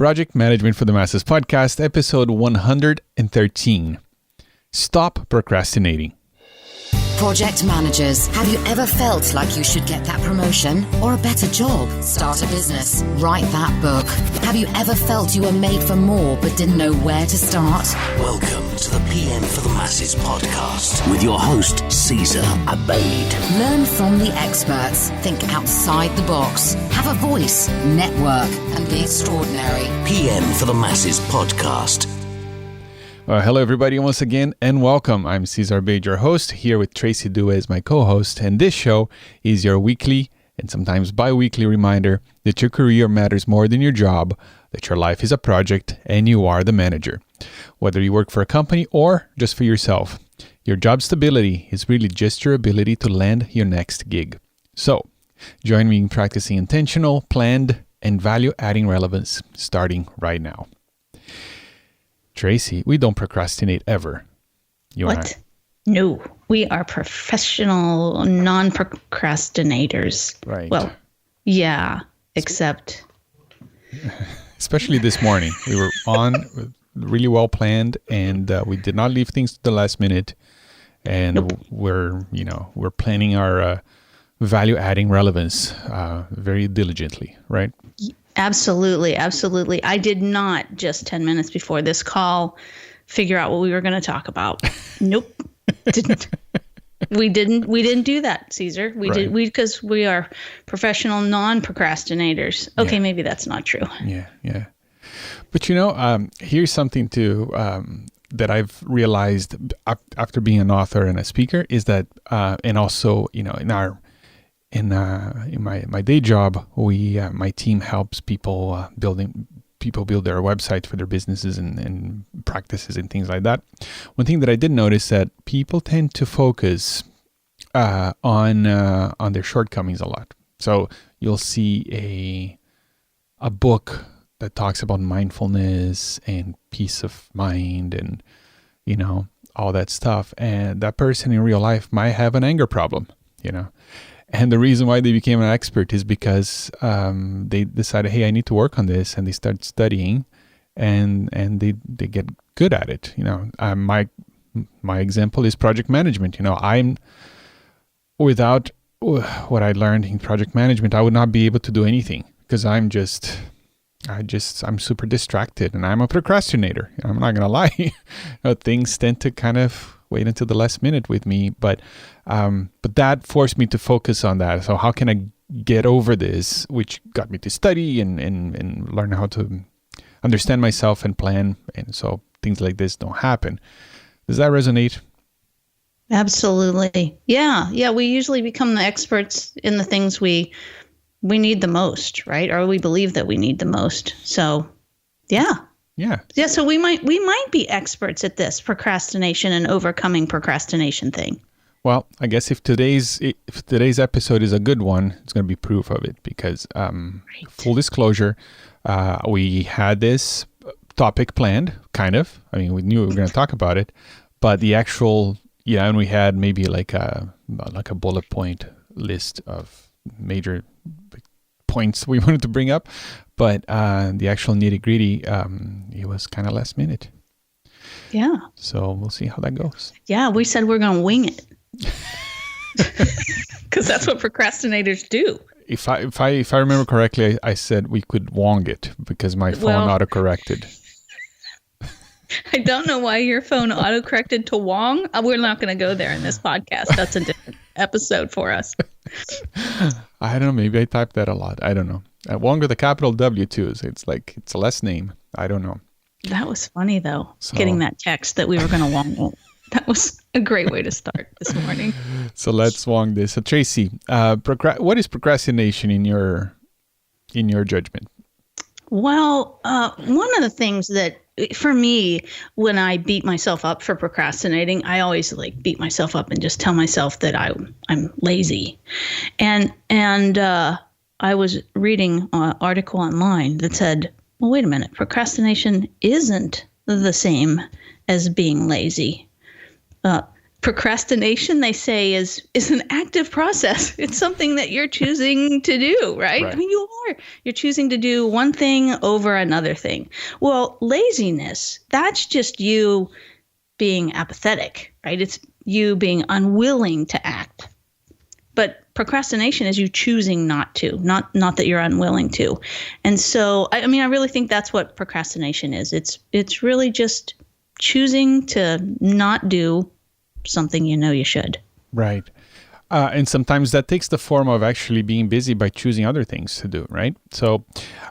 Project Management for the Masses podcast, episode 113. Stop procrastinating. Project managers, have you ever felt like you should get that promotion or a better job? Start a business, write that book. Have you ever felt you were made for more but didn't know where to start? Welcome to the PM for the Masses podcast with your host, Cesar Traci. Learn from the experts, think outside the box, have a voice, network, and be extraordinary. PM for the Masses podcast. Hello, everybody, once again, and welcome. I'm Cesar Traci, your host, here with Traci Due as my co-host, and this show is your weekly and sometimes bi-weekly reminder that your career matters more than your job, that your life is a project, and you are the manager. Whether you work for a company or just for yourself, your job stability is really just your ability to land your next gig. So, join me in practicing intentional, planned, and value-adding relevance starting right now. Traci, we don't procrastinate ever. You What? No, we are professional non-procrastinators. Right. Well, yeah, except... Especially this morning. We were on, really well planned, and we did not leave things to the last minute. And Nope. we're planning our value-adding relevance very diligently, right? Absolutely. I did not just 10 minutes before this call figure out what we were going to talk about. Nope. Didn't. We didn't do that, Cesar. Because we are professional non-procrastinators. Okay, Yeah. Maybe that's not true. Yeah. But here's something too that I've realized after being an author and a speaker is that, and also in my day job, my team helps people build their website for their businesses and practices and things like that. One thing that I did notice that people tend to focus on their shortcomings a lot. So you'll see a book that talks about mindfulness and peace of mind and all that stuff, and that person in real life might have an anger problem. And the reason why they became an expert is because they decided, hey, I need to work on this, and they start studying, and they get good at it. My example is project management. I'm without what I learned in project management, I would not be able to do anything because I'm super distracted, and I'm a procrastinator. I'm not gonna lie. Things tend to kind of wait until the last minute with me, but that forced me to focus on that. So how can I get over this, which got me to study and learn how to understand myself and plan, and so things like this don't happen. Does that resonate? Absolutely. Yeah. We usually become the experts in the things we need the most, right? Or we believe that we need the most. So, yeah. Yeah. So we might be experts at this procrastination and overcoming procrastination thing. Well, I guess if today's episode is a good one, it's going to be proof of it because, full disclosure, we had this topic planned, kind of. I mean, we knew we were going to talk about it, but the actual, and we had maybe like a bullet point list of major points we wanted to bring up, but the actual nitty-gritty, it was kind of last minute. Yeah. So we'll see how that goes. Yeah, we said we're going to wing it. Because that's what procrastinators do. If I remember correctly, I said we could wong it because my phone auto-corrected. I don't know why your phone auto-corrected to Wong. We're not going to go there in this podcast. That's a different episode for us. I don't know. Maybe I typed that a lot. I don't know. Wong with a capital W too. So it's a less name. I don't know. That was funny though. Getting that text that we were going to Wong it. That was a great way to start this morning. So let's Wong this. So Traci, what is procrastination in your judgment? Well, one of the things that for me, when I beat myself up for procrastinating, I always beat myself up and just tell myself that I'm lazy. And I was reading an article online that said, well, wait a minute, procrastination isn't the same as being lazy. procrastination, they say, is an active process. It's something that you're choosing to do, right? I Right. mean, you're choosing to do one thing over another thing. Well, laziness, that's just you being apathetic, right? It's you being unwilling to act. But procrastination is you choosing not to, not that you're unwilling to. And so, I mean, I really think that's what procrastination is. It's really just choosing to not do something you know you should. Right. And sometimes that takes the form of actually being busy by choosing other things to do, right? So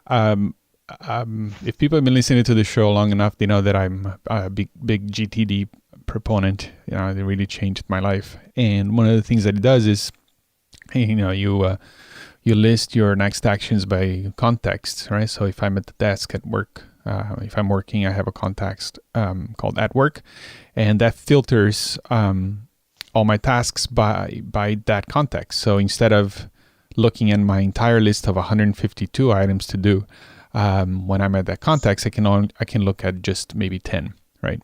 if people have been listening to the show long enough, they know that I'm a big GTD proponent. You know, it really changed my life. And one of the things that it does is, you know, you list your next actions by context, right? So if I'm at the desk at work, if I'm working, I have a context called at work, and that filters all my tasks by that context. So instead of looking at my entire list of 152 items to do, when I'm at that context, I can look at just maybe 10, right?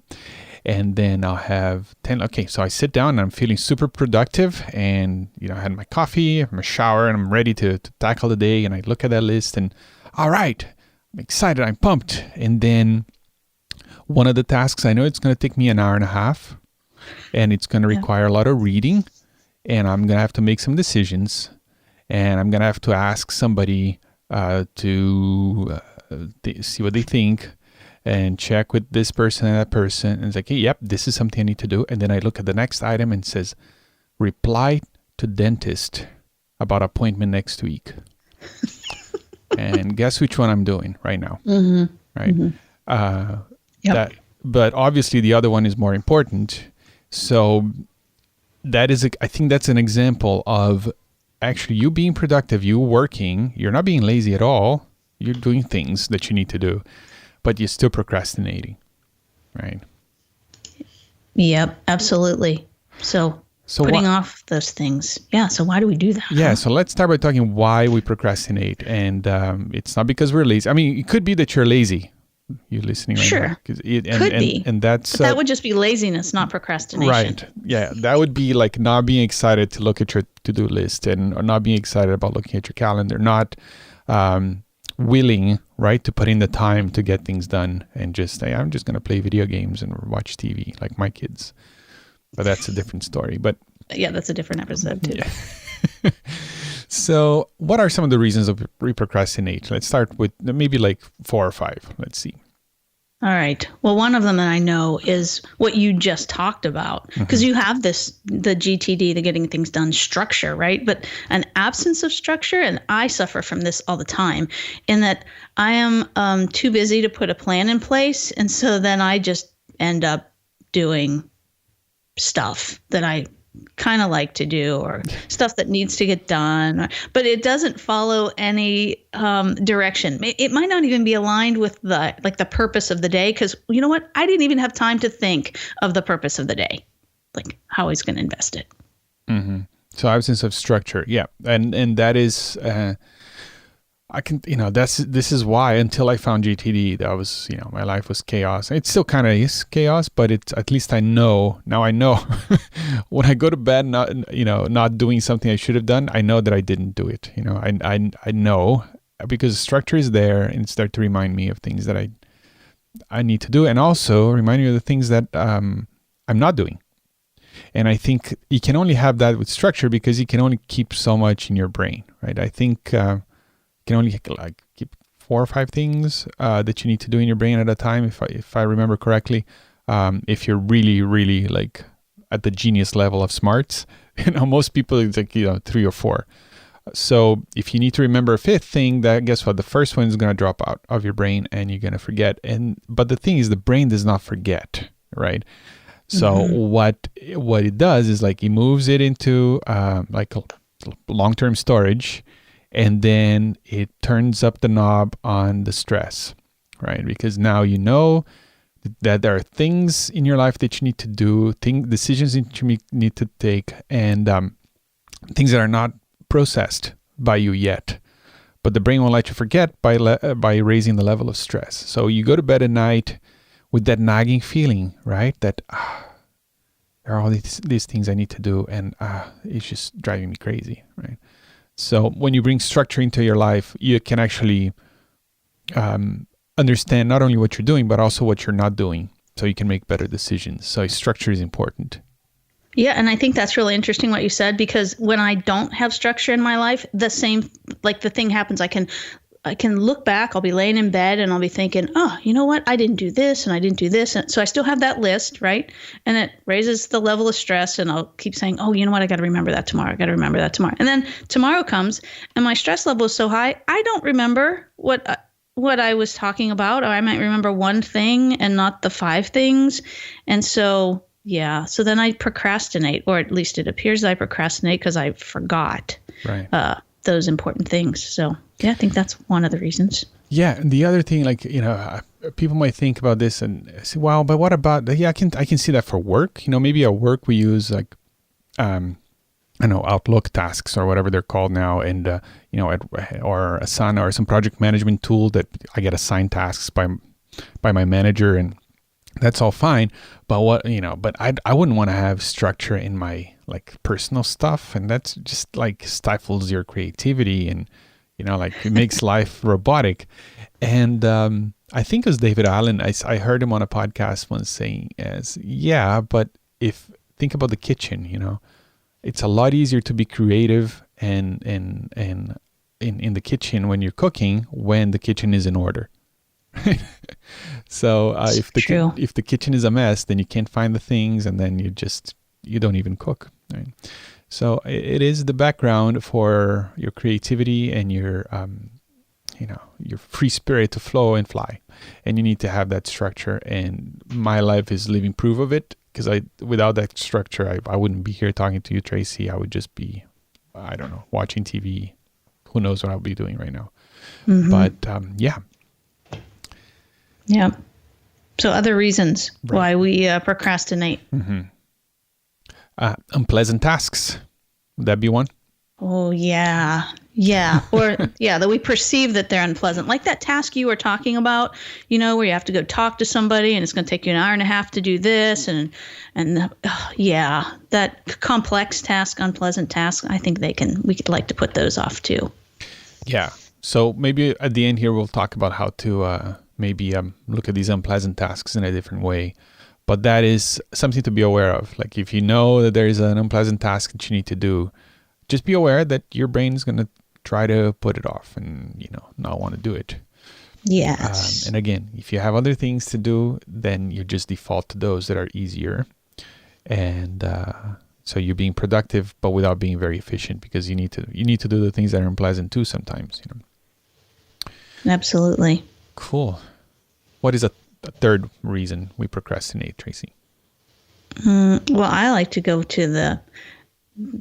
And then I'll have 10. Okay, so I sit down and I'm feeling super productive, and you know, I had my coffee, my shower, and I'm ready to tackle the day. And I look at that list, and all right, I'm excited, I'm pumped. And then one of the tasks, I know it's going to take me an hour and a half, and it's going to require a lot of reading, and I'm going to have to make some decisions, and I'm going to have to ask somebody to see what they think, and check with this person and that person. And it's like, hey, yep, this is something I need to do. And then I look at the next item and it says, reply to dentist about appointment next week. And guess which one I'm doing right now, right? Yep. But obviously the other one is more important. So that is, I think that's an example of actually you being productive, you working, you're not being lazy at all. You're doing things that you need to do, but you're still procrastinating, right? Yep, absolutely. So putting off those things. Yeah, so why do we do that? Yeah, so let's start by talking why we procrastinate. And it's not because we're lazy. I mean, it could be that you're lazy. You're listening right now. Could be. And that's... But that would just be laziness, not procrastination. Right. Yeah, that would be like not being excited to look at your to-do list, or not being excited about looking at your calendar, not... willing, right, to put in the time to get things done, and just say, I'm just going to play video games and watch TV like my kids. But that's a different story. But yeah, that's a different episode too. Yeah. So what are some of the reasons of we procrastinate? Let's start with maybe like 4 or 5. Let's see. All right. Well, one of them that I know is what you just talked about, because you have the GTD, the getting things done structure, right? But an absence of structure, and I suffer from this all the time, in that I am too busy to put a plan in place. And so then I just end up doing stuff that I kind of like to do, or stuff that needs to get done, but it doesn't follow any direction. It might not even be aligned with the purpose of the day, because you know what? I didn't even have time to think of the purpose of the day, like how he's going to invest it. Mm-hmm. So absence of structure, yeah, and that is. I can, this is why until I found GTD, that was, my life was chaos. It still kind of is chaos, but it's, at least I know when I go to bed, not doing something I should have done, I know that I didn't do it. I know, because structure is there, and it's there to remind me of things that I need to do, and also remind me of the things that I'm not doing. And I think you can only have that with structure because you can only keep so much in your brain, right? I think can only keep 4 or 5 things that you need to do in your brain at a time, if I remember correctly. If you're really, really like at the genius level of smarts, most people it's like 3 or 4. So if you need to remember a 5th thing, that guess what? The first one is going to drop out of your brain, and you're going to forget. But the thing is, the brain does not forget, right? So what it does is like it moves it into like a long-term storage. And then it turns up the knob on the stress, right? Because now you know that there are things in your life that you need to do, decisions that you need to take, and things that are not processed by you yet. But the brain won't let you forget by raising the level of stress. So you go to bed at night with that nagging feeling, right? That there are all these things I need to do, and it's just driving me crazy, right? So when you bring structure into your life, you can actually understand not only what you're doing, but also what you're not doing, so you can make better decisions. So structure is important. Yeah, and I think that's really interesting what you said, because when I don't have structure in my life, the thing happens. I can look back, I'll be laying in bed and I'll be thinking, oh, you know what? I didn't do this and I didn't do this. And so I still have that list, right? And it raises the level of stress, and I'll keep saying, oh, you know what? I got to remember that tomorrow. I got to remember that tomorrow. And then tomorrow comes and my stress level is so high, I don't remember what I was talking about, or I might remember one thing and not the 5 things. And so, yeah, so then I procrastinate, or at least it appears I procrastinate because I forgot those important things. So, yeah, I think that's one of the reasons. Yeah, and the other thing, like, people might think about this and say, well, but what about, I can see that for work. Maybe at work we use like, Outlook tasks or whatever they're called now, and or Asana or some project management tool that I get assigned tasks by my manager, and that's all fine. But but I wouldn't want to have structure in my like personal stuff, and that's just like stifles your creativity, and like it makes life robotic. And I think it was David Allen. I heard him on a podcast once saying, but think about the kitchen, it's a lot easier to be creative and in the kitchen when you're cooking, when the kitchen is in order. So if the kitchen is a mess, then you can't find the things, and then you don't even cook. Right? So it is the background for your creativity and your your free spirit to flow and fly, and you need to have that structure. And my life is living proof of it. Because without that structure, I wouldn't be here talking to you, Tracy. I would just be, I don't know, watching TV. Who knows what I'll be doing right now. Mm-hmm. But yeah. Yeah. So other reasons why we procrastinate. Mm-hmm. Unpleasant tasks. Would that be one? Oh, yeah. Yeah. Or, that we perceive that they're unpleasant. Like that task you were talking about, where you have to go talk to somebody and it's going to take you an hour and a half to do this. And that complex task, unpleasant task, I think we could like to put those off too. Yeah. So maybe at the end here, we'll talk about how to maybe look at these unpleasant tasks in a different way. But that is something to be aware of. Like if you know that there is an unpleasant task that you need to do, just be aware that your brain is going to try to put it off and, not want to do it. Yes. And again, if you have other things to do, then you just default to those that are easier. And so you're being productive, but without being very efficient, because you need to do the things that are unpleasant too sometimes. Absolutely. Cool. What is a third reason we procrastinate, Tracy? Well, I like to go to the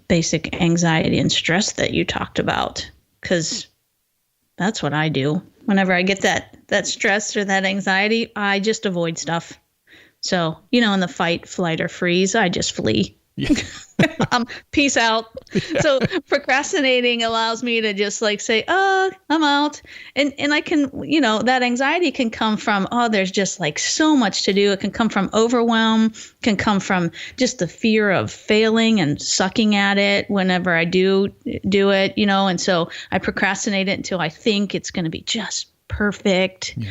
basic anxiety and stress that you talked about, because that's what I do. Whenever I get that stress or that anxiety, I just avoid stuff. So, in the fight, flight, or freeze, I just flee. Yeah. Peace out. Yeah. So procrastinating allows me to just like say, oh, I'm out. And I can, that anxiety can come from, there's just like so much to do. It can come from overwhelm, can come from just the fear of failing and sucking at it whenever I do it, and so I procrastinate it until I think it's going to be just perfect. Yeah.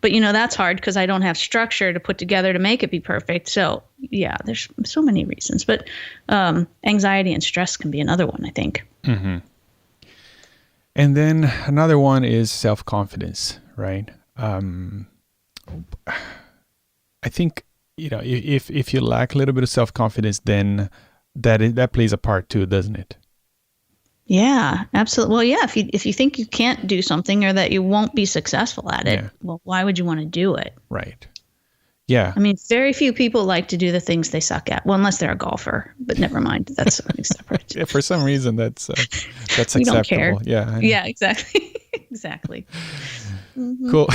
But that's hard because I don't have structure to put together to make it be perfect. So yeah, there's so many reasons, but anxiety and stress can be another one, I think. Mm-hmm. And then another one is self-confidence, right? I think, if you lack a little bit of self-confidence, then that plays a part too, doesn't it? Yeah, absolutely. Well, yeah, if you think you can't do something or that you won't be successful at it, well, why would you want to do it? Right. Yeah. I mean, very few people like to do the things they suck at. Well, unless they're a golfer, but never mind. That's something separate. Yeah, for some reason, that's acceptable. Don't care. Yeah. Yeah, exactly. Exactly. Mm-hmm. Cool.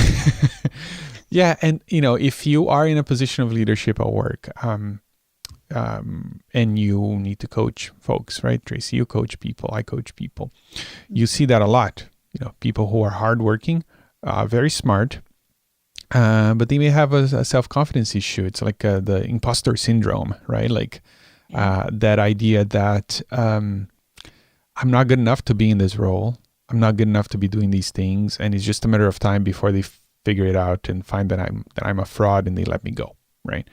Yeah, and if you are in a position of leadership at work, and you need to coach folks, right, Tracy? You coach people. I coach people. You see that a lot. People who are hardworking, very smart, but they may have a self-confidence issue. It's like the imposter syndrome, right? Like that idea that I'm not good enough to be in this role. I'm not good enough to be doing these things, and it's just a matter of time before they figure it out and find that I'm a fraud and they let me go, right?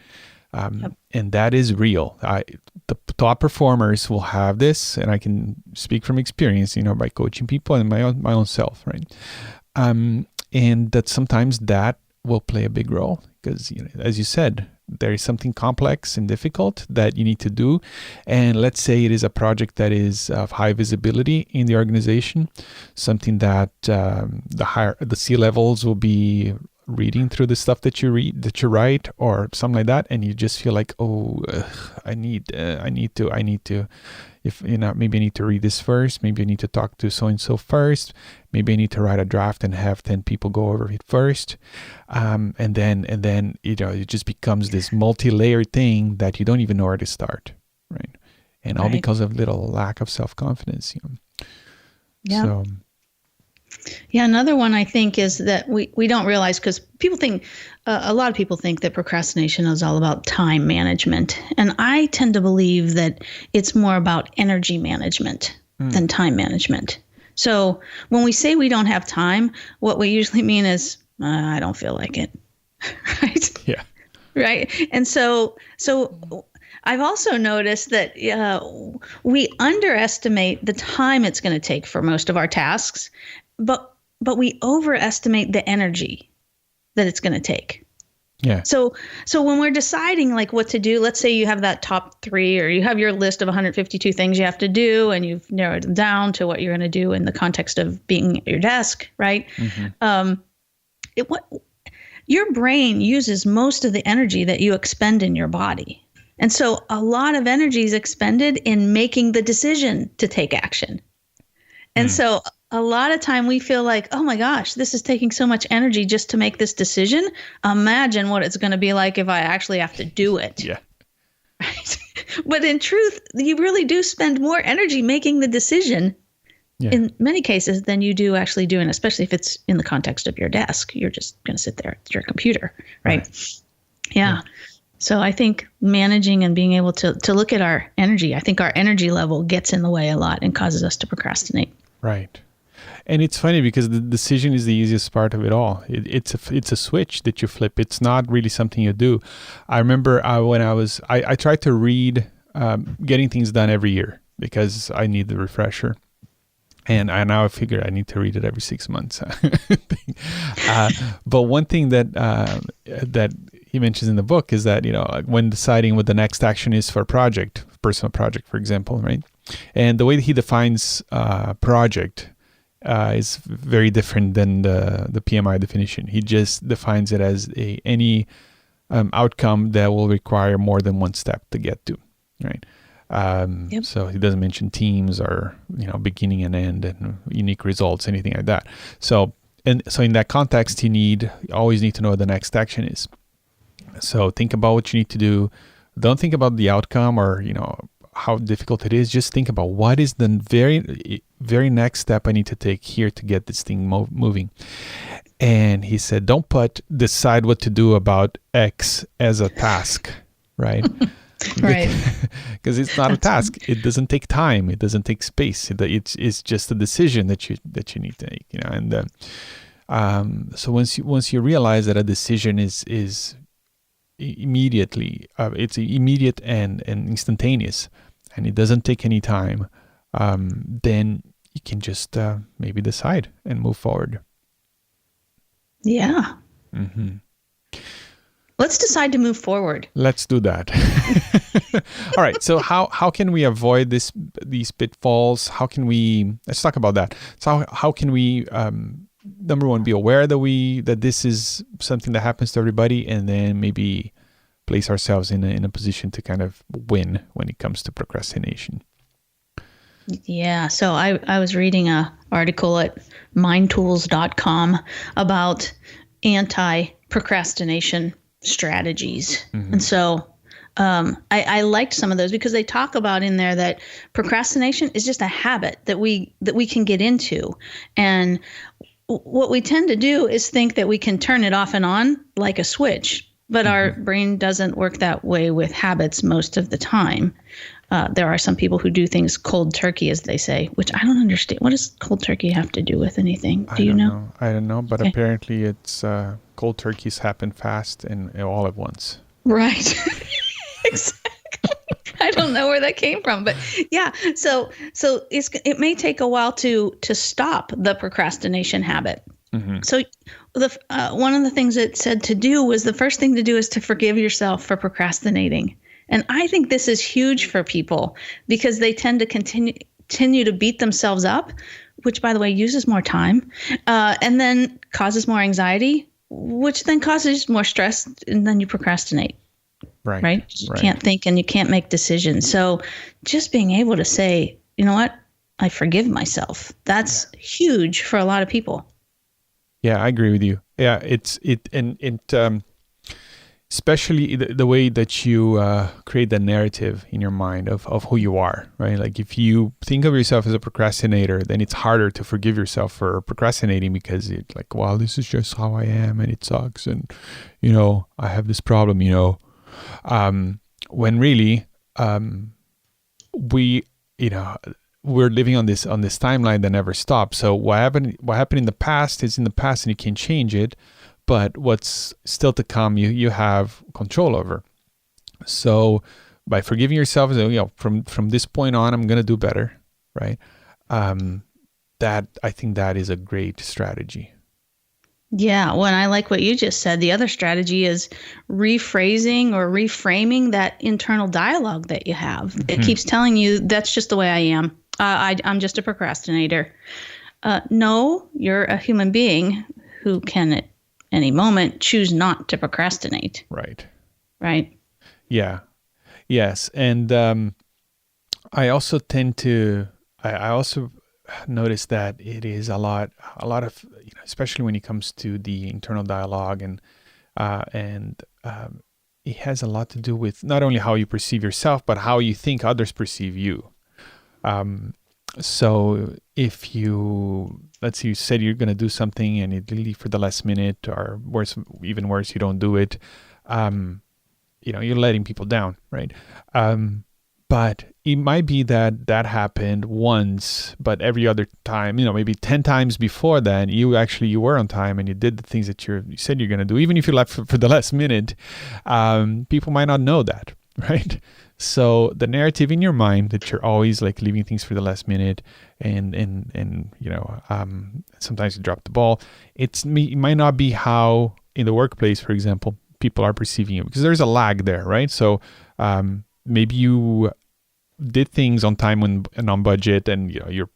And that is real. The top performers will have this, and I can speak from experience, by coaching people and my own self, right? And that sometimes that will play a big role because, as you said, there is something complex and difficult that you need to do. And let's say it is a project that is of high visibility in the organization, something that the C-levels will be reading through the stuff that you write or something like that, and you just feel like, I need to, if maybe I need to read this first, maybe I need to talk to so and so first, maybe I need to write a draft and have 10 people go over it first, and then it just becomes this multi-layered thing that you don't even know where to start, right? And all because of little lack of self-confidence. Yeah. So. Yeah, another one I think is that we don't realize, because people think, a lot of people think that procrastination is all about time management. And I tend to believe that it's more about energy management than time management. So when we say we don't have time, what we usually mean is, I don't feel like it. Right? Yeah. Right. And so I've also noticed that we underestimate the time it's going to take for most of our tasks. But we overestimate the energy that it's going to take. Yeah. So when we're deciding like what to do, let's say you have that top 3, or you have your list of 152 things you have to do, and you've narrowed them down to what you're going to do in the context of being at your desk, right? Mm-hmm. Your brain uses most of the energy that you expend in your body. And so a lot of energy is expended in making the decision to take action. And so a lot of time we feel like, oh my gosh, this is taking so much energy just to make this decision. Imagine what it's going to be like if I actually have to do it. Yeah. Right? But in truth, you really do spend more energy making the decision in many cases than you do actually doing, especially if it's in the context of your desk. You're just going to sit there at your computer, right? Yeah. So I think managing and being able to look at our energy, I think our energy level gets in the way a lot and causes us to procrastinate. Right. And it's funny because the decision is the easiest part of it all. It's a switch that you flip. It's not really something you do. I remember when I tried to read Getting Things Done every year because I need the refresher. And now I figure I need to read it every 6 months. But one thing that he mentions in the book is that, when deciding what the next action is for a project, personal project, for example, right? And the way that he defines project is very different than the PMI definition. He just defines it as any outcome that will require more than one step to get to, right? So he doesn't mention teams or beginning and end and unique results, anything like that. So in that context, you always need to know what the next action is. So think about what you need to do. Don't think about the outcome or how difficult it is. Just think about what is the very, very next step I need to take here to get this thing moving. And he said, don't decide what to do about X as a task, right? Right. Because it's not a task. It doesn't take time. It doesn't take space. It's just a decision that you need to make. And so once you realize that a decision is immediately, it's immediate and instantaneous, and it doesn't take any time, then you can just maybe decide and move forward. Yeah. Mm-hmm. Let's decide to move forward. Let's do that. All right. So how can we avoid these pitfalls? Let's talk about that. So how can we, number one, be aware that this is something that happens to everybody, and then maybe place ourselves in a position to kind of win when it comes to procrastination? Yeah. So I was reading an article at mindtools.com about anti-procrastination strategies. Mm-hmm. And so I liked some of those because they talk about in there that procrastination is just a habit that we can get into. And what we tend to do is think that we can turn it off and on like a switch, but our brain doesn't work that way with habits most of the time. There are some people who do things cold turkey, as they say, which I don't understand. What does cold turkey have to do with anything? Do you know? I don't know, but apparently it's cold turkeys happen fast and all at once. Right. Exactly. I don't know where that came from, but yeah. So it may take a while to stop the procrastination habit. So one of the things it said to do was the first thing to do is to forgive yourself for procrastinating. And I think this is huge for people because they tend to continue to beat themselves up, which, by the way, uses more time, and then causes more anxiety, which then causes more stress, and then you procrastinate. Right? You can't think and you can't make decisions. So just being able to say, you know what, I forgive myself. That's huge for a lot of people. Yeah, I agree with you. Yeah, especially the way that you create the narrative in your mind of who you are, right? Like if you think of yourself as a procrastinator, then it's harder to forgive yourself for procrastinating because it's like, well, this is just how I am and it sucks. And, I have this problem, when really we're living on this timeline that never stops. So what happened in the past is in the past and you can't change it, but what's still to come you have control over. So by forgiving yourself, from this point on I'm going to do better, right? That I think that is a great strategy. Yeah, well, I like what you just said. The other strategy is rephrasing or reframing that internal dialogue that you have. It keeps telling you that's just the way I am. I'm just a procrastinator. No, you're a human being who can at any moment choose not to procrastinate. Right. Yeah. Yes. And I also tend to, I also notice that it is a lot of, especially when it comes to the internal dialogue and it has a lot to do with not only how you perceive yourself, but how you think others perceive you. So if let's say you said you're going to do something and you leave for the last minute, or even worse, you don't do it, you're letting people down, right? But it might be that happened once, but every other time, maybe 10 times before that, you were on time and you did the things that you said you're going to do. Even if you left for the last minute, people might not know that, right? So the narrative in your mind that you're always like leaving things for the last minute and sometimes you drop the ball. It might not be how in the workplace, for example, people are perceiving you because there's a lag there, right? So maybe you did things on time and on budget and you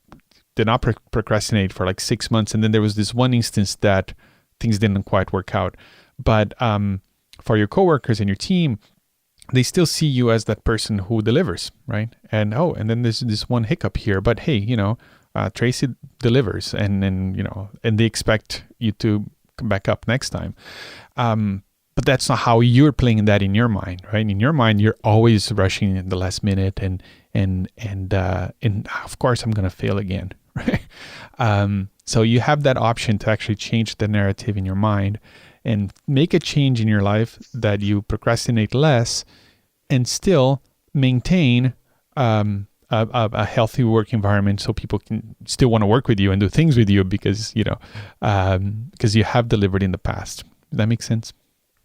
did not procrastinate for like 6 months. And then there was this one instance that things didn't quite work out. But for your coworkers and your team, they still see you as that person who delivers, right? And then there's this one hiccup here, but hey, Traci delivers, and they expect you to come back up next time. But that's not how you're playing that in your mind, right? In your mind, you're always rushing in the last minute, and of course I'm gonna fail again, right? So you have that option to actually change the narrative in your mind and make a change in your life that you procrastinate less and still maintain a healthy work environment so people can still want to work with you and do things with you because you have delivered in the past. Does that make sense?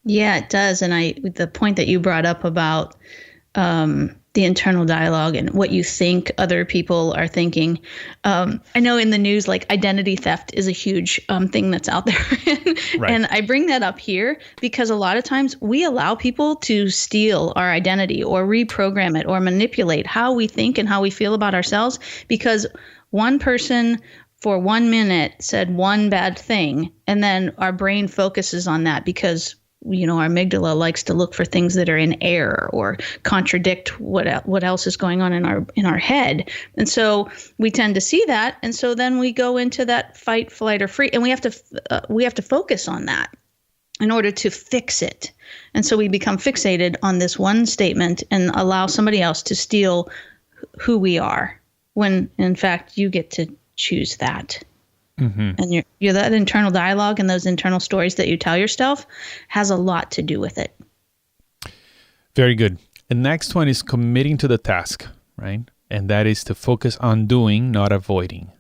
Yeah, it does. And the point that you brought up about the internal dialogue and what you think other people are thinking. I know in the news, like identity theft is a huge thing that's out there. Right. And I bring that up here because a lot of times we allow people to steal our identity or reprogram it or manipulate how we think and how we feel about ourselves because one person for 1 minute said one bad thing and then our brain focuses on that because our amygdala likes to look for things that are in error or contradict what else is going on in our head. And so we tend to see that. And so then we go into that fight, flight, or freeze. And we have to focus on that in order to fix it. And so we become fixated on this one statement and allow somebody else to steal who we are when, in fact, you get to choose that. And you're that internal dialogue and those internal stories that you tell yourself has a lot to do with it. Very good. The next one is committing to the task, right? And that is to focus on doing, not avoiding.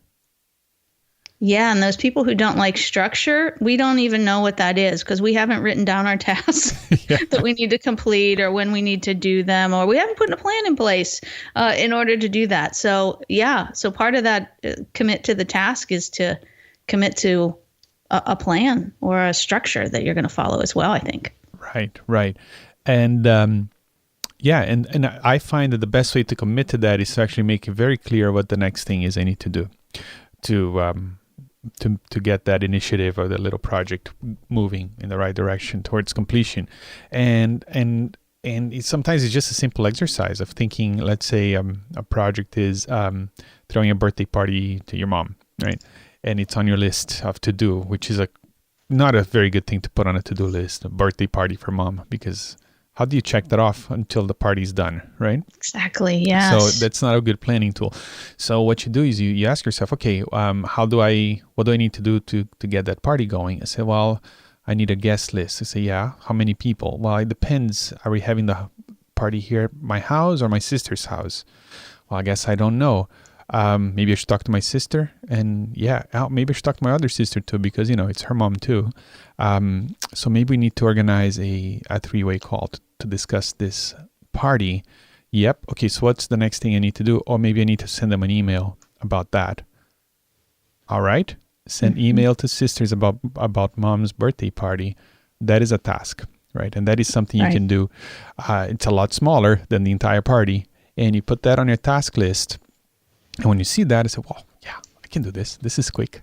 Yeah, and those people who don't like structure, we don't even know what that is because we haven't written down our tasks that we need to complete or when we need to do them, or we haven't put a plan in place in order to do that. So, so part of that commit to the task is to commit to a plan or a structure that you're going to follow as well, I think. Right. And and I find that the best way to commit to that is to actually make it very clear what the next thing is I need to do to get that initiative or the little project moving in the right direction towards completion. And sometimes it's just a simple exercise of thinking, let's say a project is throwing a birthday party to your mom, right? And it's on your list of to do, which is not a very good thing to put on a to-do list, a birthday party for mom, because how do you check that off until the party's done, right? Exactly, yes. So that's not a good planning tool. So what you do is you ask yourself, okay, what do I need to do to get that party going? I say, well, I need a guest list. I say, yeah, how many people? Well, it depends. Are we having the party here at my house or my sister's house? Well, I guess I don't know. Maybe I should talk to my sister, and maybe I should talk to my other sister too, because it's her mom too. So maybe we need to organize a three-way call to discuss this party. Yep. Okay. So what's the next thing I need to do? Or maybe I need to send them an email about that. All right. Send email to sisters about mom's birthday party. That is a task, right? And that is something you can do. It's a lot smaller than the entire party, and you put that on your task list. And when you see that, I say, well, yeah, I can do this. This is quick,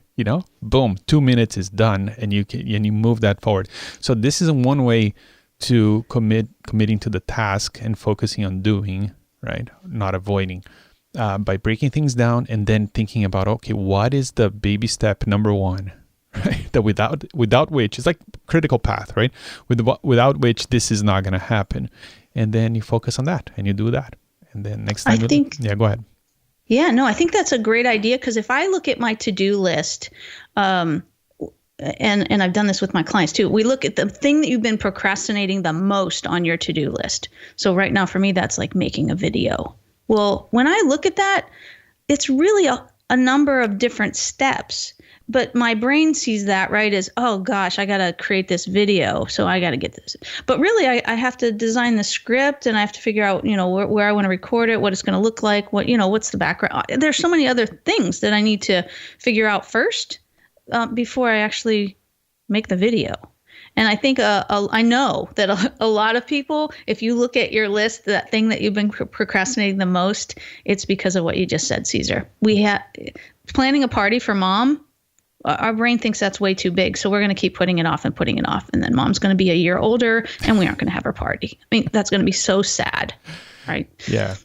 boom, 2 minutes is done, and you move that forward. So this is one way to committing to the task and focusing on doing, right? Not avoiding, by breaking things down and then thinking about, okay, what is the baby step number one, right? That without which, it's like critical path, right? Without which this is not going to happen. And then you focus on that and you do that. And then next time, go ahead. Yeah, no, I think that's a great idea, because if I look at my to-do list, and I've done this with my clients too, we look at the thing that you've been procrastinating the most on your to-do list. So right now for me, that's like making a video. Well, when I look at that, it's really a number of different steps. But my brain sees that, right, as, oh, gosh, I got to create this video, so I got to get this. But really, I have to design the script, and I have to figure out, where I want to record it, what it's going to look like, what's the background. There's so many other things that I need to figure out first before I actually make the video. And I think I know that a lot of people, if you look at your list, that thing that you've been procrastinating the most, it's because of what you just said, Cesar. Planning a party for mom. Our brain thinks that's way too big, so we're going to keep putting it off, and then mom's going to be a year older, and we aren't going to have her party. I mean, that's going to be so sad, right? Yeah.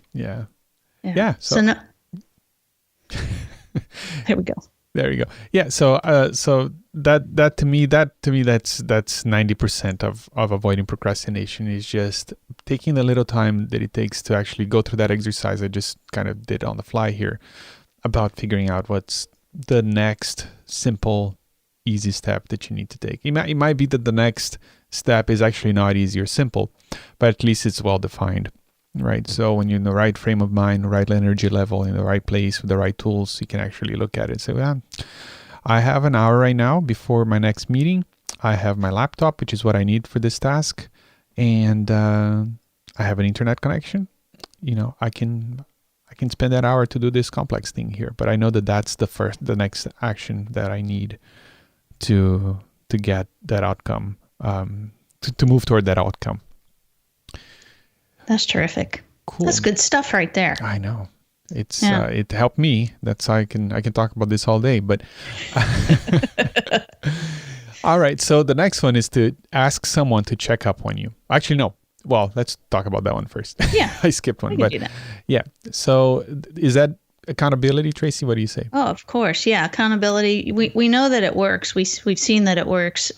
So no. There we go. There you go. Yeah. So that to me, that's 90% of avoiding procrastination is just taking the little time that it takes to actually go through that exercise I just kind of did on the fly here about figuring out what's the next simple, easy step that you need to take. It might be that the next step is actually not easy or simple, but at least it's well defined, right? So when you're in the right frame of mind, right energy level, in the right place with the right tools, you can actually look at it and say, well, I have an hour right now before my next meeting. I have my laptop, which is what I need for this task, and I have an internet connection. I can spend that hour to do this complex thing here, but I know that that's the next action that I need to get that outcome, to move toward that outcome. That's terrific. Cool. That's good stuff right there. I know. It helped me. That's how I can talk about this all day, but all right. So the next one is to ask someone to check up on you. Actually, no. Well, let's talk about that one first. Yeah. I skipped one, but yeah. So is that accountability, Tracy? What do you say? Oh, of course. Yeah. Accountability. We know that it works. We've seen that it works.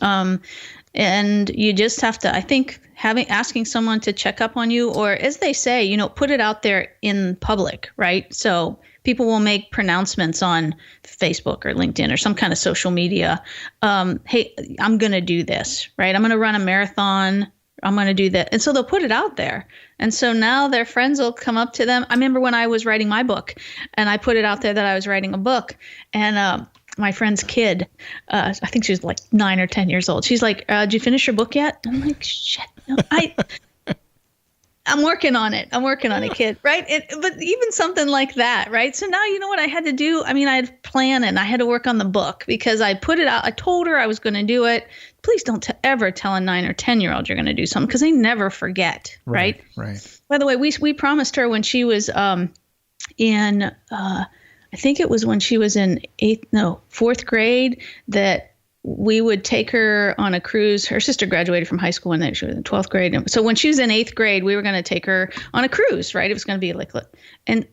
And you just have to, I think, asking someone to check up on you, or as they say, put it out there in public, right? So people will make pronouncements on Facebook or LinkedIn or some kind of social media. Hey, I'm going to do this, right? I'm going to run a marathon. I'm going to do that. And so they'll put it out there. And so now their friends will come up to them. I remember when I was writing my book and I put it out there that I was writing a book, and my friend's kid, I think she was like 9 or 10 years old. She's like, did you finish your book yet? I'm like, shit, no, I'm working on it. I'm working on it, kid. Right. But even something like that. Right. So now, you know what I had to do? I mean, I had to plan it and I had to work on the book because I put it out. I told her I was going to do it. Please don't ever tell a 9 or 10-year-old you're going to do something because they never forget. Right. Right. By the way, we promised her when she was in I think it was when she was in 4th grade that we would take her on a cruise. Her sister graduated from high school when she was in 12th grade. So when she was in 8th grade, we were going to take her on a cruise, right? It was going to be like, and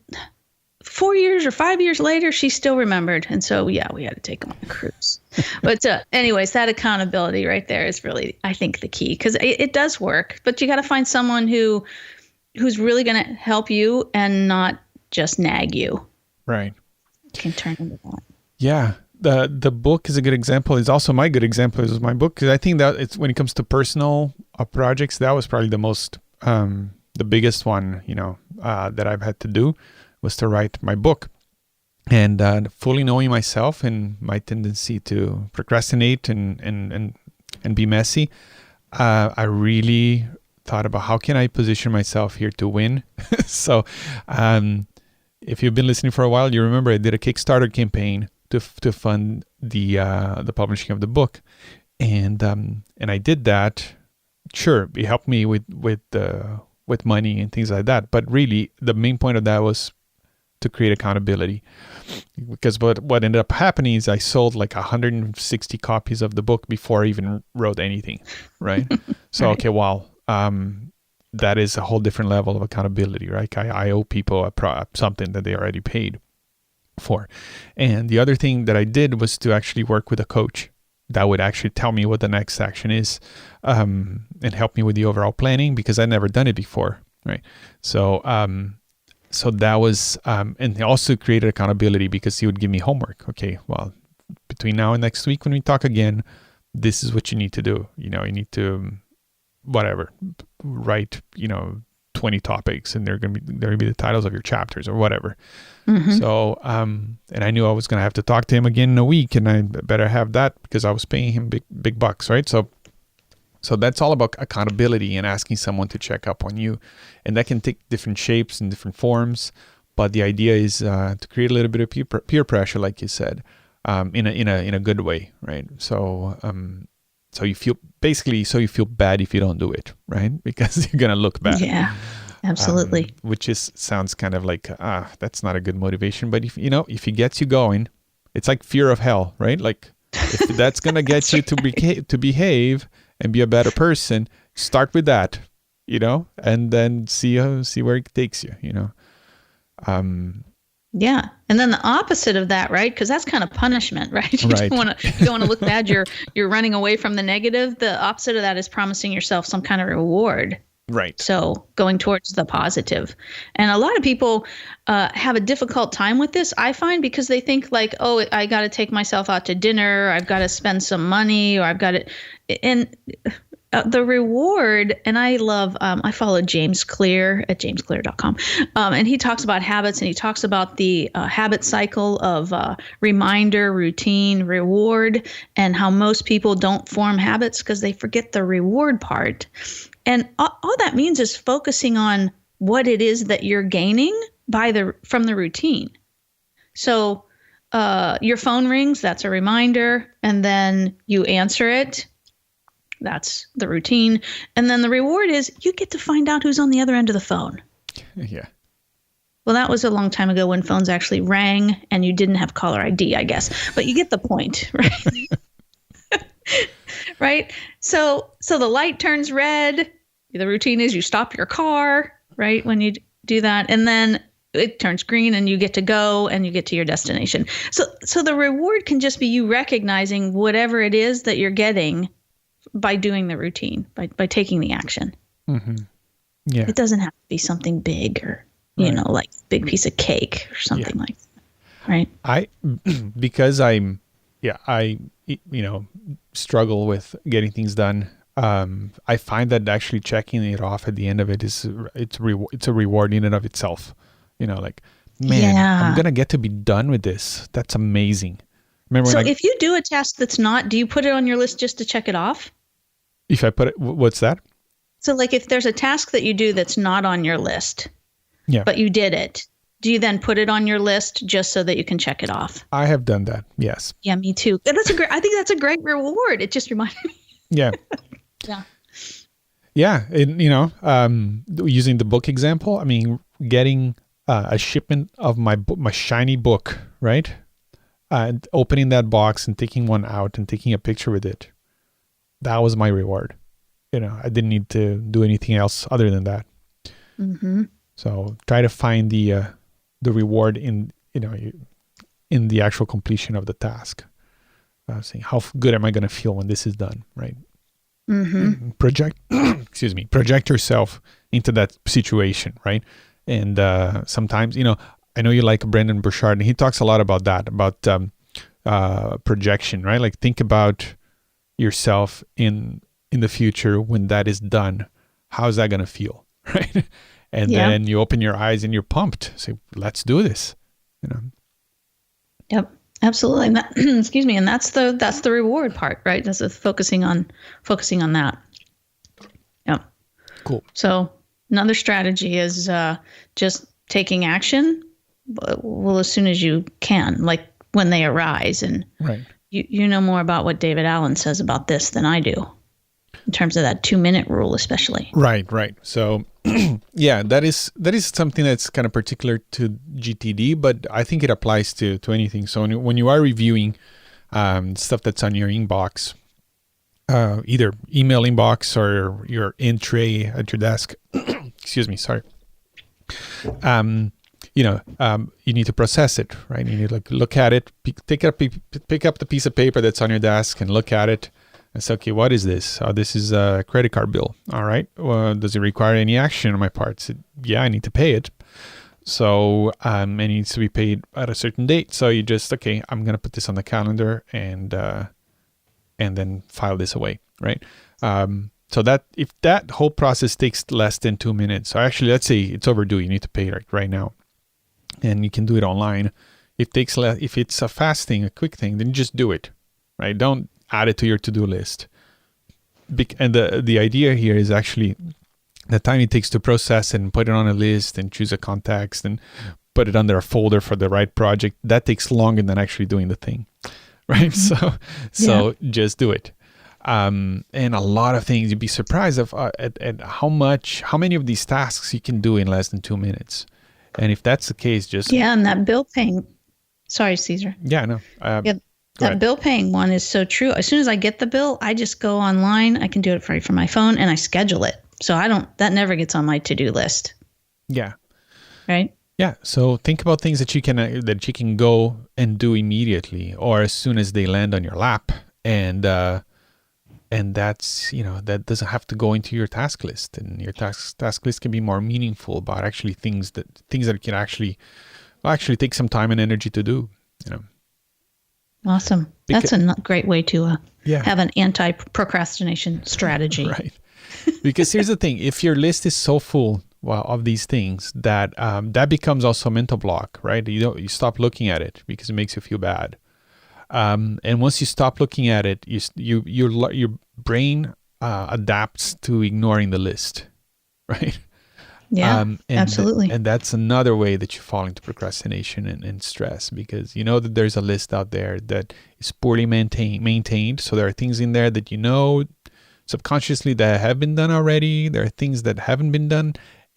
4 years or 5 years later, she still remembered. And so, yeah, we had to take them on a cruise. But anyways, that accountability right there is really, I think, the key because it does work. But you got to find someone who's really going to help you and not just nag you. Right. Can turn into that. Yeah. The book is a good example. It's also my good example is my book because I think that it's when it comes to personal projects, that was probably the most, the biggest one, that I've had to do was to write my book. And fully knowing myself and my tendency to procrastinate and be messy, I really thought about how can I position myself here to win. So, if you've been listening for a while, you remember I did a Kickstarter campaign to fund the publishing of the book, and I did that. Sure, it helped me with money and things like that. But really, the main point of that was to create accountability, because what ended up happening is I sold like 160 copies of the book before I even wrote anything. Right. So Right. okay, wow. That is a whole different level of accountability, right? I owe people something that they already paid for. And the other thing that I did was to actually work with a coach that would actually tell me what the next action is, and help me with the overall planning because I'd never done it before, right? So that was, and he also created accountability because he would give me homework. Okay, well, between now and next week when we talk again, this is what you need to do. You need to write 20 topics and they're gonna be the titles of your chapters or whatever. Mm-hmm. So and I knew I was gonna have to talk to him again in a week, and I better have that because I was paying him big bucks, right? So that's all about accountability and asking someone to check up on you, and that can take different shapes and different forms, but the idea is to create a little bit of peer pressure, like you said, in a good way, right? So you feel bad if you don't do it, right? Because you're gonna look bad. Yeah, absolutely. Which sounds kind of like that's not a good motivation. But if it gets you going, it's like fear of hell, right? Like if that's gonna get you to behave and be a better person, start with that, and then see where it takes you, Yeah. And then the opposite of that, right? Because that's kind of punishment, right? You Right. don't want to look bad. You're running away from the negative. The opposite of that is promising yourself some kind of reward. Right. So going towards the positive. And a lot of people have a difficult time with this, I find, because they think like, oh, I got to take myself out to dinner. I've got to spend some money, or I've got to, and the reward, and I love, I follow James Clear at jamesclear.com. And he talks about habits, and he talks about the habit cycle of reminder, routine, reward, and how most people don't form habits because they forget the reward part. And all that means is focusing on what it is that you're gaining from the routine. So your phone rings, that's a reminder, and then you answer it. That's the routine. And then the reward is you get to find out who's on the other end of the phone. Yeah. Well, that was a long time ago when phones actually rang and you didn't have caller ID, I guess. But you get the point, right? Right? So the light turns red. The routine is you stop your car, right, when you do that. And then it turns green and you get to go and you get to your destination. So the reward can just be you recognizing whatever it is that you're getting by doing the routine, by taking the action. Mm-hmm. Yeah. It doesn't have to be something big or like a big piece of cake or something like that. Right. Because I struggle with getting things done. I find that actually checking it off at the end of it it's a reward in and of itself. Like, man, I'm going to get to be done with this. That's amazing. Remember so if you do a task that's not, do you put it on your list just to check it off? If I put it, what's that? So like if there's a task that you do that's not on your list, but you did it, do you then put it on your list just so that you can check it off? I have done that. Yes. Yeah, me too. I think that's a great reward. It just reminded me. Yeah. Yeah. Yeah. And, using the book example, I mean, getting a shipment of my shiny book, right? And opening that box and taking one out and taking a picture with it. That was my reward. I didn't need to do anything else other than that. Mm-hmm. So try to find the reward in the actual completion of the task. Saying how good am I going to feel when this is done, right? Mm-hmm. Project yourself into that situation, right? And sometimes, I know you like Brendon Burchard, and he talks a lot about that, about projection, right? Like think about yourself in the future when that is done. How's that going to feel, right? And then you open your eyes and you're pumped. Say, let's do this. Yep, absolutely. And that, excuse me. And that's the reward part, right? That's focusing on that. Yep. Cool. So another strategy is just taking action. Well, as soon as you can, like when they arise. And you know more about what David Allen says about this than I do, in terms of that 2-minute rule, especially. Right. So, yeah, that is something that's kind of particular to GTD, but I think it applies to anything. So when you are reviewing stuff that's on your inbox, either email inbox or your in tray at your desk, excuse me, sorry. You need to process it, right? You need to look at it, pick up the piece of paper that's on your desk and look at it and say, okay, what is this? This is a credit card bill. All right. Well, does it require any action on my part? Yeah, I need to pay it. So it needs to be paid at a certain date. So you just, okay, I'm going to put this on the calendar and then file this away, right? So that if that whole process takes less than 2 minutes, so actually, let's say it's overdue, you need to pay it right now, and you can do it online. If it's a fast thing, a quick thing, then just do it, right? Don't add it to your to-do list. And the idea here is actually the time it takes to process and put it on a list and choose a context and put it under a folder for the right project. That takes longer than actually doing the thing, right? Mm-hmm. So just do it. And a lot of things, you'd be surprised at how many of these tasks you can do in less than 2 minutes. And if that's the case, just... Yeah, and that bill paying... Sorry, Cesar. Yeah, no. That bill paying one is so true. As soon as I get the bill, I just go online. I can do it from my phone, and I schedule it. So that never gets on my to-do list. Yeah. Right? Yeah. So think about things that you can go and do immediately or as soon as they land on your lap. And that's, that doesn't have to go into your task list, and your task list can be more meaningful about actually things that can actually take some time and energy to do, Awesome. That's a great way to have an anti-procrastination strategy. Right. Because here's the thing, if your list is so full of these things that becomes also a mental block, right? You stop looking at it because it makes you feel bad. And once you stop looking at it, your brain adapts to ignoring the list, right? Yeah, absolutely. And that's another way that you fall into procrastination and stress, because you know that there's a list out there that is poorly maintained. So there are things in there that subconsciously that have been done already. There are things that haven't been done,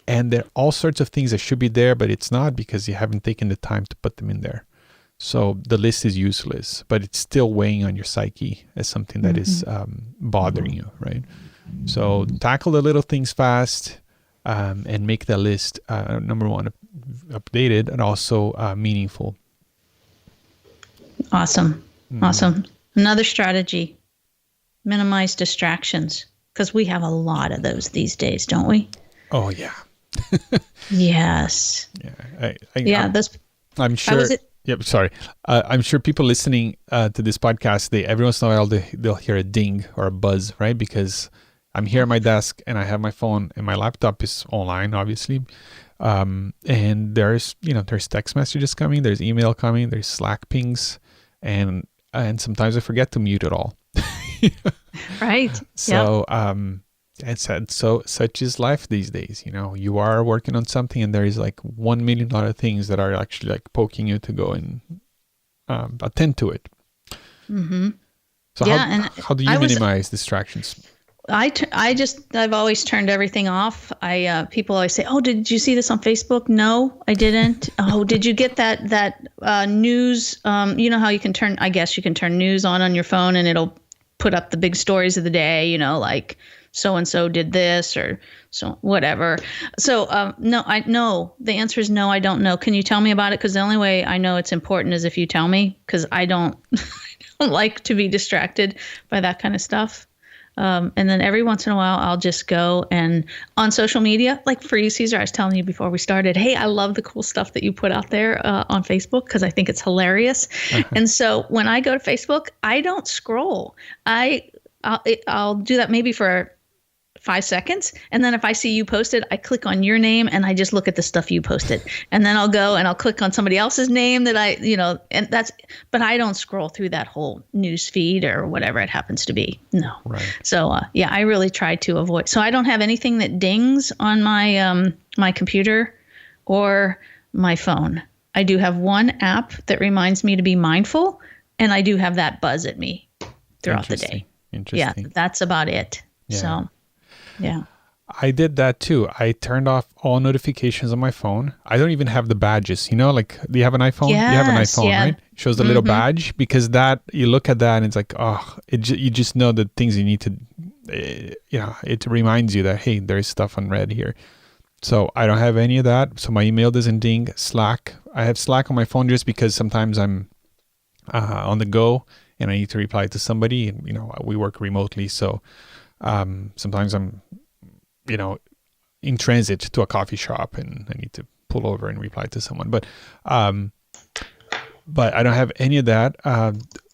and there are all sorts of things that should be there, but it's not because you haven't taken the time to put them in there. So the list is useless, but it's still weighing on your psyche as something that is bothering you, right? So tackle the little things fast, and make the list, number one, updated and also meaningful. Awesome. Awesome. Another strategy, minimize distractions, because we have a lot of those these days, don't we? Oh, yeah. Yes. Yeah. Yeah. I'm sure. Yep. Sorry. I'm sure people listening to this podcast, every once in a while they'll hear a ding or a buzz, right? Because I'm here at my desk and I have my phone and my laptop is online, obviously. And there's text messages coming, there's email coming, there's Slack pings, and sometimes I forget to mute it all. Right. So, it's sad. So such is life these days. You are working on something and there is like 1 million other things that are actually like poking you to go and attend to it. Mm-hmm. So how do you minimize distractions? I've always turned everything off. People always say, "Oh, did you see this on Facebook?" No, I didn't. Oh, did you get that news? You know how you can turn news on your phone and it'll put up the big stories of the day, like so-and-so did this or so whatever. So, no, the answer is no, I don't know. Can you tell me about it? Because the only way I know it's important is if you tell me, because I don't, I don't like to be distracted by that kind of stuff. And then every once in a while, I'll just go and on social media, like for you, Cesar, I was telling you before we started, hey, I love the cool stuff that you put out there on Facebook because I think it's hilarious. Uh-huh. And so when I go to Facebook, I don't scroll. I'll do that maybe for 5 seconds. And then if I see you posted, I click on your name and I just look at the stuff you posted. And then I'll go and I'll click on somebody else's name but I don't scroll through that whole news feed or whatever it happens to be. No. Right. So, I really try to avoid. So I don't have anything that dings on my, my computer or my phone. I do have one app that reminds me to be mindful, and I do have that buzz at me throughout the day. Interesting. Yeah, that's about it. Yeah. So, yeah. I did that too. I turned off all notifications on my phone. I don't even have the badges. Like, do you have an iPhone? Yes, you have an iPhone, yeah. right? It shows the little badge, because that, you look at that and it's like, you just know the things you need to, it reminds you that, hey, there's stuff unread here. So I don't have any of that. So my email doesn't ding. Slack. I have Slack on my phone just because sometimes I'm on the go and I need to reply to somebody, and, we work remotely. So sometimes I'm, in transit to a coffee shop and I need to pull over and reply to someone. But I don't have any of that.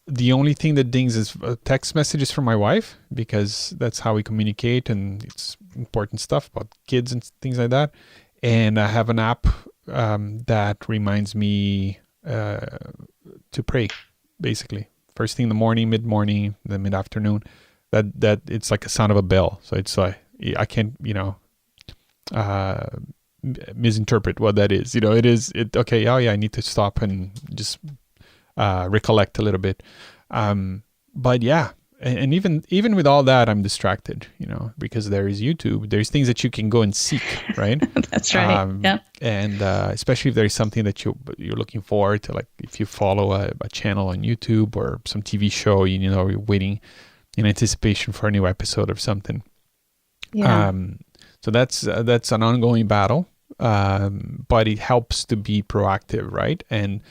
The only thing that dings is text messages from my wife, because that's how we communicate and it's important stuff about kids and things like that. And I have an app that reminds me to pray, basically. First thing in the morning, mid-morning, then mid-afternoon. That it's like a sound of a bell. So it's like, I can't, misinterpret what that is. Okay, I need to stop and just recollect a little bit. But yeah, and even with all that, I'm distracted, because there is YouTube. There's things that you can go and seek, right? That's right. Yeah. And especially if there's something that you're looking forward to, like if you follow a channel on YouTube or some TV show, you're waiting in anticipation for a new episode or something. Yeah. So that's an ongoing battle, but it helps to be proactive, right? And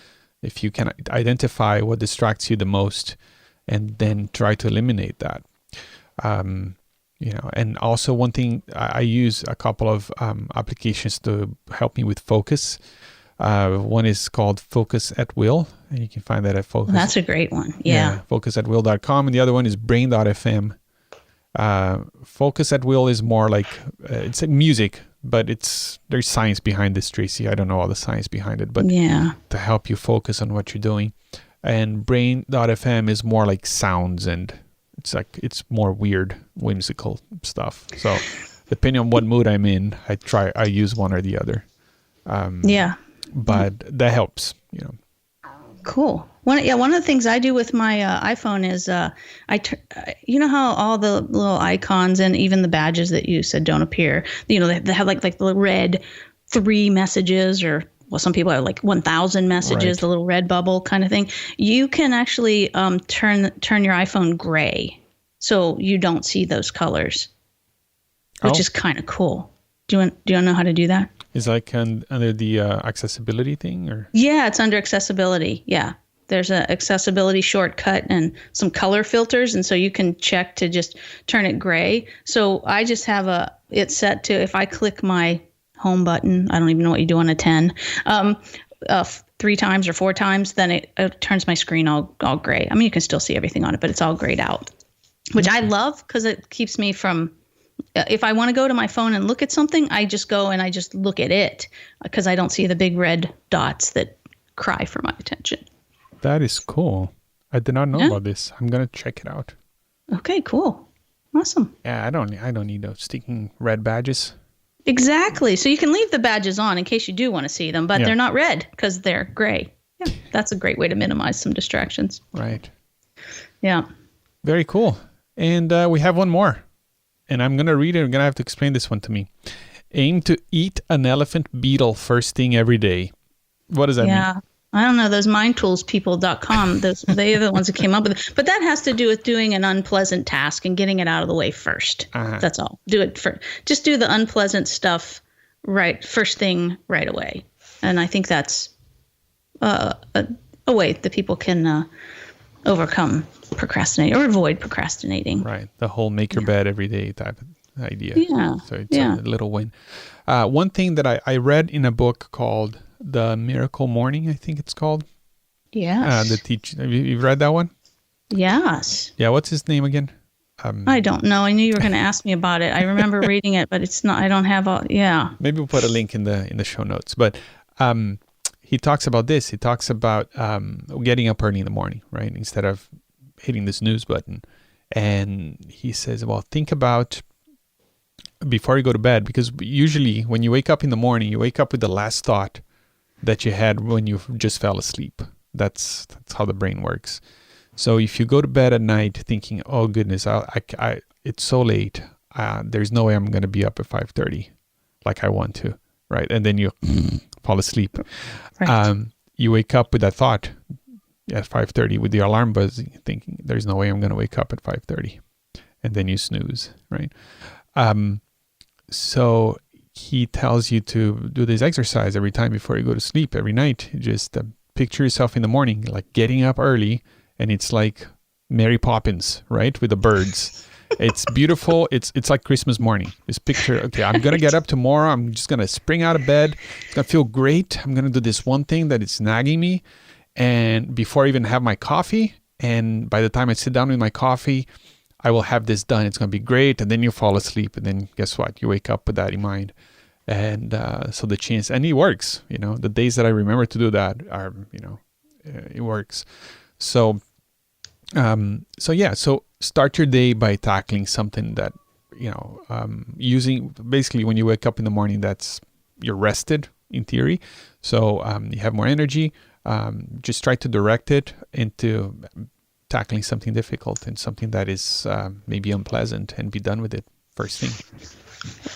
if you can identify what distracts you the most, and then try to eliminate that, And also one thing, I use a couple of applications to help me with focus. One is called Focus at Will, and you can find that at Focus. That's a great one. Yeah. Focusatwill.com. And the other one is Brain.fm. Focus at Will is more like, it's like music, but there's science behind this, Tracy. I don't know all the science behind it, but to help you focus on what you're doing. And Brain.fm is more like sounds, and it's more weird, whimsical stuff. So depending on what mood I'm in, I use one or the other. But that helps, Cool. One of the things I do with my iPhone is you know how all the little icons and even the badges that you said don't appear. They have like the red 3 messages, or some people have like 1,000 messages, right. The little red bubble kind of thing. You can actually turn your iPhone gray, so you don't see those colors, which is kind of cool. Do you know how to do that? Is like under the accessibility thing, or? Yeah, it's under accessibility. Yeah. There's an accessibility shortcut and some color filters. And so you can check to just turn it gray. So I just have it set to, if I click my home button, I don't even know what you do on a 10, 3 times or 4 times, then it turns my screen all gray. I mean, you can still see everything on it, but it's all grayed out, which I love because it keeps me from, if I want to go to my phone and look at something, I just go and I just look at it because I don't see the big red dots that cry for my attention. That is cool. I did not know about this. I'm going to check it out. Okay, cool. Awesome. Yeah, I don't need those sticking red badges. Exactly. So you can leave the badges on in case you do want to see them, but they're not red because they're gray. Yeah, that's a great way to minimize some distractions. Right. Yeah. Very cool. And we have one more. And I'm going to read it. You're going to have to explain this one to me. Aim to eat an elephant beetle first thing every day. What does that mean? I don't know. Those mindtoolspeople.com, they are the ones that came up with it. But that has to do with doing an unpleasant task and getting it out of the way first. That's all. Do it first. Just do the unpleasant stuff first thing right away. And I think that's a way that people can overcome procrastinating or avoid procrastinating. Right. The whole make your bed every day type of idea. Yeah. So it's a little win. One thing that I read in a book called The Miracle Morning, I think it's called. Yes. You've read that one? Yes. Yeah. What's his name again? I don't know. I knew you were going to ask me about it. I remember reading it, but it's not. I don't have all. Yeah. Maybe we'll put a link in the show notes. But he talks about this. He talks about getting up early in the morning, right? Instead of hitting the snooze button. And he says, well, think about before you go to bed, because usually when you wake up in the morning, you wake up with the last thought that you had when you just fell asleep. That's how the brain works. So if you go to bed at night thinking, oh goodness, it's so late, there's no way I'm going to be up at 5:30 like I want to, right? And then you fall asleep. Right. You wake up with that thought at 5:30 with the alarm buzzing, thinking there's no way I'm going to wake up at 5:30, and then you snooze, right? So he tells you to do this exercise every time before you go to sleep, every night. Just picture yourself in the morning, like getting up early, and it's like Mary Poppins, right? With the birds. It's beautiful. It's like Christmas morning. Just picture, okay, I'm going to get up tomorrow. I'm just going to spring out of bed. It's going to feel great. I'm going to do this one thing that is nagging me. And before I even have my coffee, and by the time I sit down with my coffee, I will have this done. It's going to be great. And then you fall asleep. And then guess what? You wake up with that in mind. And so the chance, and it works, the days that I remember to do that are, it works. So start your day by tackling something that, using basically when you wake up in the morning, you're rested in theory. So you have more energy. Just try to direct it into tackling something difficult and something that is maybe unpleasant, and be done with it first thing.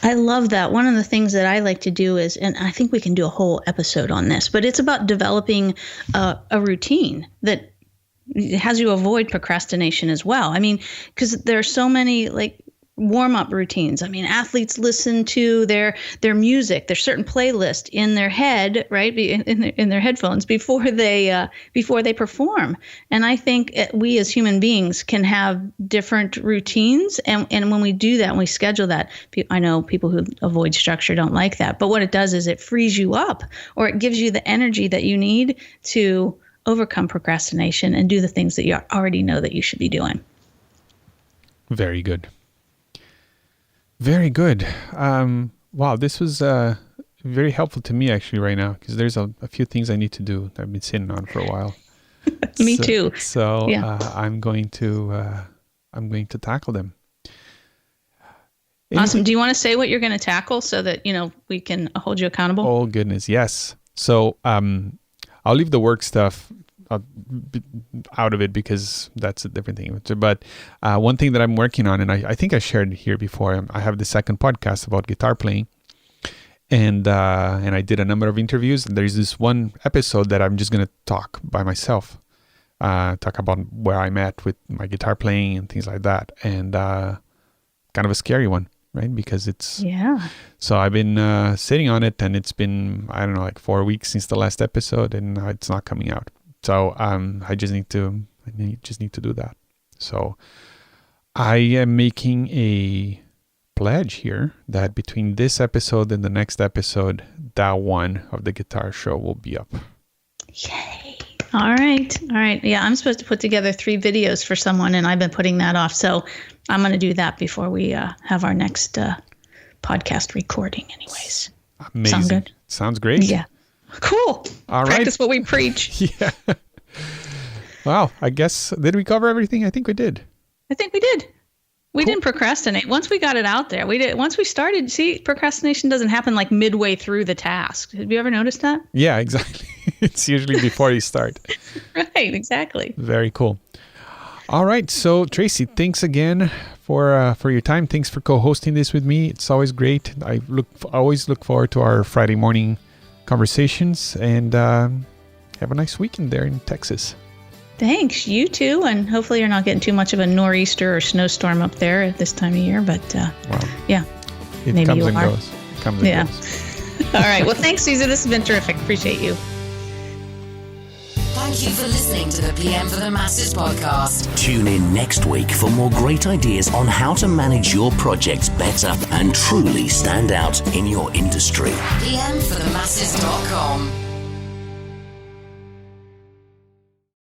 I love that. One of the things that I like to do is, and I think we can do a whole episode on this, but it's about developing a routine that has you avoid procrastination as well. I mean, because there are so many warm-up routines. I mean, athletes listen to their music. There's certain playlist in their head, right, in their headphones before they perform. And I think we as human beings can have different routines. And when we do that, and we schedule that, I know people who avoid structure don't like that. But what it does is it frees you up, or it gives you the energy that you need to overcome procrastination and do the things that you already know that you should be doing. Very good. Very good. Wow, this was very helpful to me actually right now, because there's a few things I need to do that I've been sitting on for a while. Me too. So yeah. I'm going to tackle them. Awesome. Do you want to say what you're going to tackle so that we can hold you accountable? Oh goodness, yes. So I'll leave the work stuff out of it because that's a different thing. But one thing that I'm working on, and I think I shared here before, I have the second podcast about guitar playing, and I did a number of interviews. There's this one episode that I'm just going to talk by myself, talk about where I'm at with my guitar playing and things like that, and kind of a scary one, right? Because it's So I've been sitting on it, and it's been 4 weeks since the last episode, and it's not coming out. So I just need to do that. So I am making a pledge here that between this episode and the next episode, that one of the guitar show will be up. Yay. All right. Yeah, I'm supposed to put together 3 videos for someone, and I've been putting that off. So I'm going to do that before we have our next podcast recording anyways. Amazing. Sound good? Sounds great. Yeah. Cool. All right. Practice what we preach. Yeah. Wow. I guess, did we cover everything? I think we did. I think we did. We didn't procrastinate. Once we got it out there, we did. Once we started, see, procrastination doesn't happen like midway through the task. Have you ever noticed that? Yeah, exactly. It's usually before you start. Right, exactly. Very cool. All right. So, Tracy, thanks again for your time. Thanks for co-hosting this with me. It's always great. I always look forward to our Friday morning conversations, and have a nice weekend there in Texas. Thanks. You too. And hopefully you're not getting too much of a nor'easter or snowstorm up there at this time of year. But yeah, it maybe comes you and are. goes. It comes and goes. All right. Well, thanks, Cesar. This has been terrific. Appreciate you. Thank you for listening to the PM for the Masses podcast. Tune in next week for more great ideas on how to manage your projects better and truly stand out in your industry. PMforthemasses.com